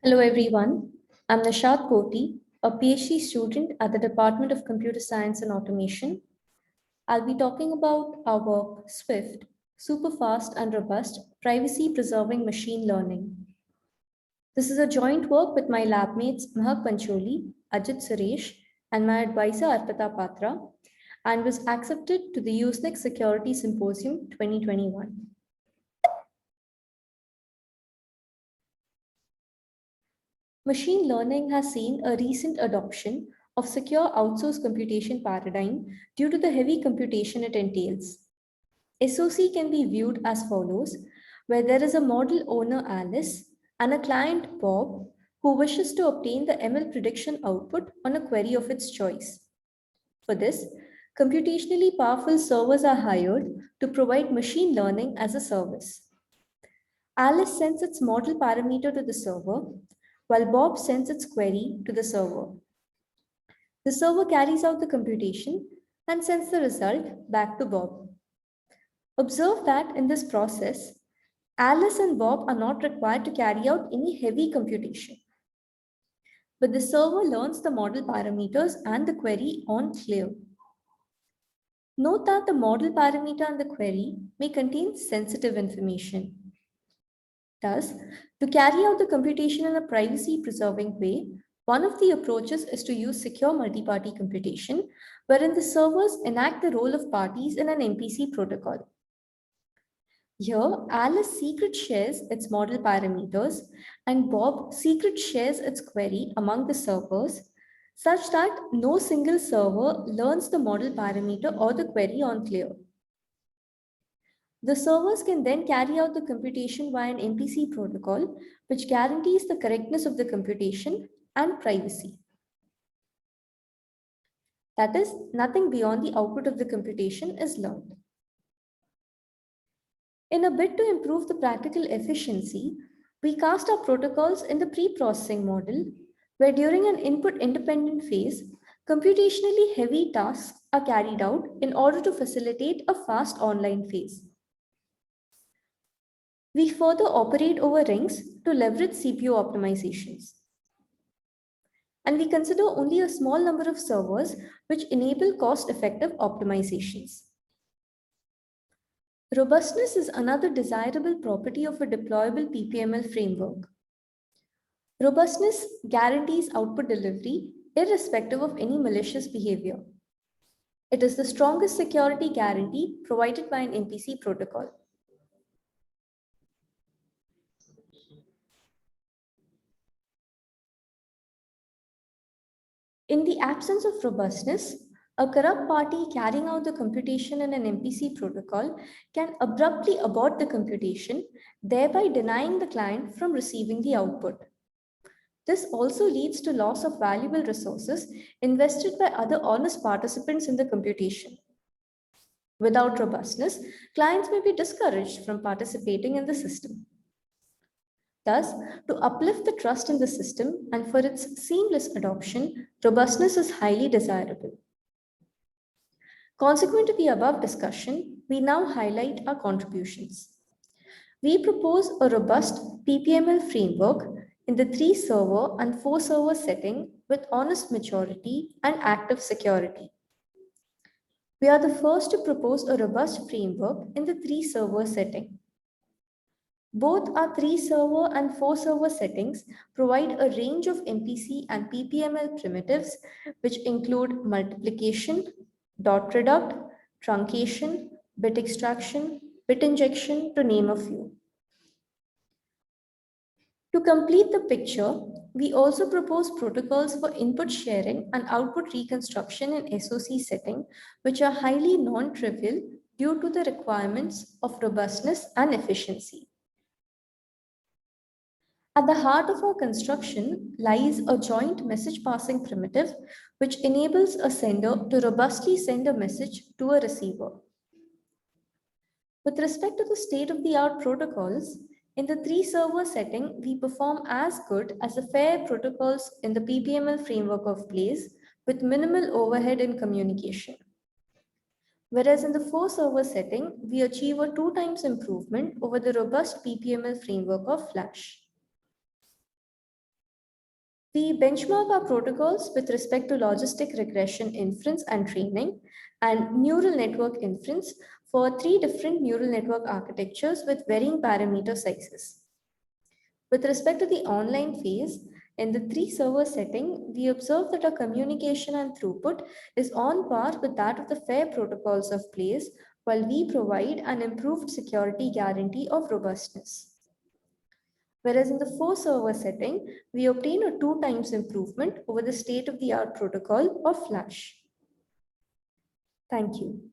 Hello everyone, I'm Nishat Koti, a PhD student at the Department of Computer Science and Automation. I'll be talking about our work, Swift, super fast and robust, privacy-preserving machine learning. This is a joint work with my lab mates Mahak Pancholi, Ajit Suresh, and my advisor Arpita Patra, and was accepted to the Usenet Security Symposium 2021. Machine learning has seen a recent adoption of secure outsourced computation paradigm due to the heavy computation it entails. SOC can be viewed as follows, where there is a model owner Alice and a client Bob who wishes to obtain the ML prediction output on a query of its choice. For this, computationally powerful servers are hired to provide machine learning as a service. Alice sends its model parameter to the server, while Bob sends its query to the server. The server carries out the computation and sends the result back to Bob. Observe that in this process, Alice and Bob are not required to carry out any heavy computation. But the server learns the model parameters and the query on clear. Note that the model parameter and the query may contain sensitive information. Thus, to carry out the computation in a privacy-preserving way, one of the approaches is to use secure multi-party computation, wherein the servers enact the role of parties in an MPC protocol. Here, Alice secret shares its model parameters and Bob secret shares its query among the servers such that no single server learns the model parameter or the query on clear. The servers can then carry out the computation via an MPC protocol, which guarantees the correctness of the computation and privacy. That is, nothing beyond the output of the computation is learned. In a bid to improve the practical efficiency, we cast our protocols in the pre-processing model, where during an input-independent phase, computationally heavy tasks are carried out in order to facilitate a fast online phase. We further operate over rings to leverage CPU optimizations. And we consider only a small number of servers which enable cost-effective optimizations. Robustness is another desirable property of a deployable PPML framework. Robustness guarantees output delivery irrespective of any malicious behavior. It is the strongest security guarantee provided by an MPC protocol. In the absence of robustness, a corrupt party carrying out the computation in an MPC protocol can abruptly abort the computation, thereby denying the client from receiving the output. This also leads to loss of valuable resources invested by other honest participants in the computation. Without robustness, clients may be discouraged from participating in the system. Thus, to uplift the trust in the system and for its seamless adoption, robustness is highly desirable. Consequent to the above discussion, we now highlight our contributions. We propose a robust PPML framework in the 3-server and 4-server setting with honest maturity and active security. We are the first to propose a robust framework in the 3-server setting. Both our 3-server and 4-server settings provide a range of MPC and PPML primitives, which include multiplication, dot reduct, truncation, bit extraction, bit injection, to name a few. To complete the picture, we also propose protocols for input sharing and output reconstruction in SOC setting, which are highly non-trivial due to the requirements of robustness and efficiency. At the heart of our construction lies a joint message passing primitive, which enables a sender to robustly send a message to a receiver. With respect to the state-of-the-art protocols, in the 3-server setting, we perform as good as the FAIR protocols in the PPML framework of Blaze with minimal overhead in communication. Whereas in the 4-server setting, we achieve a 2 times improvement over the robust PPML framework of Flash. We benchmark our protocols with respect to logistic regression inference and training and neural network inference for 3 different neural network architectures with varying parameter sizes. With respect to the online phase, in the 3 server setting, we observe that our communication and throughput is on par with that of the FAIR protocols of place, while we provide an improved security guarantee of robustness. Whereas in the 4 server setting, we obtain a 2 times improvement over the state of the art protocol of Flash. Thank you.